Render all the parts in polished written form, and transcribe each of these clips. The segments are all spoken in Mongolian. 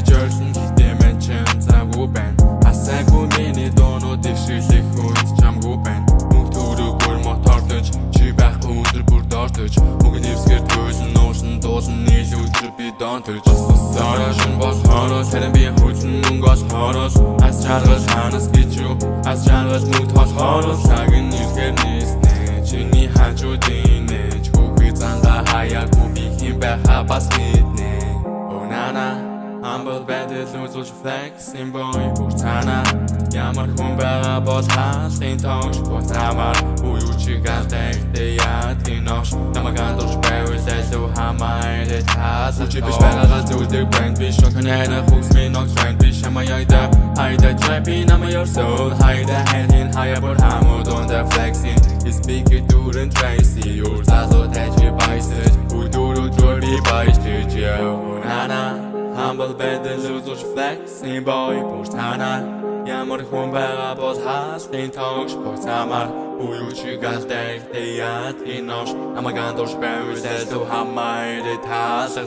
жорсон гэхдээ мэн чин завгүй байна. Асаагүй миний дуунуудыг шилэх хүнд чамгүй байна. Мөнх төрөгөр мотордож чи байхгүй өндөр бүр доортож мөнгө нэвсгэр төлн нуусан дуулан нийл өдөр би донтож сарашин бол хорол харин би хүлэн мөнгө ол хорол ас чаргал ханас гэж юу ас чаргал мөнгө тол хорол цагийн нэрхээр нийснэ чиний хажуудын нэж хүүхий занга хаяагүй би хин байха бас мэднэ oh nana humble battle lose flex in boy буртана ямар хүн байгаа бол хаалтын тоош буртамаар уу чи галтай яа тинош намайг андууш байвал илүү хамаарэ таас чи биш байгаа зүйлдэг брэнд биш шоконэна хукс минок брэнд биш хамаяйда хайда трапи намайор soul хайда хэнин хая бүр хамууд on the flexing is big during tracy your залуу тажи байсэж үдүрүү дрори байсэж яа нана humble battle lose flexing boy буртана ямар хүн байгаа бол хаалтын тоош буртамаар уу чи галтай яа тинош намайг андууш байвал илүү хамаарэ таас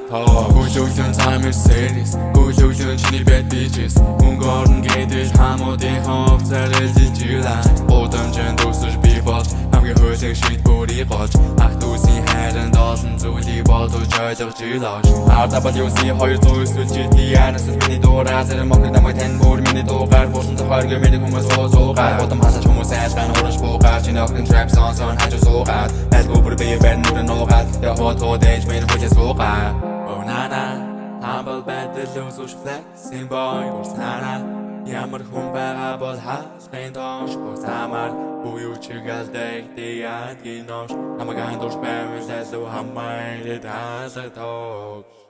гүйлүүлэн time is serious гүйлүүлэн чиний bad bitches мөнгө орн гэдэг хамуудын ховцаар элдэж юлаа удамжин дүүсэж би бол хамгийн хөлөг шийд бүрий голж ах дүүсийн хайранд олон зүйлийг бодож ойлгож илооч RWC 200 эсвэл GT-аас миний дуурай зэрэг мөнгө намайг тань бүр миний дуугаар буусан тохиолгүй миний хүмүүс суугаар бодом хасаж хүмүүс айлган ураж буугаар чиний охин trap songs on хажуу суугаад айлгүй бүр би бэн нүрэ нуугаад я хотоо дэж миний хүчээ суугаар oh nana humble battle lose flexing boy буртана ямар хүн байгаа бол хаалтын тоош буртамаар уу чи галтай яа гинош намайг андууш байвал илүү хамаарэ таас тоош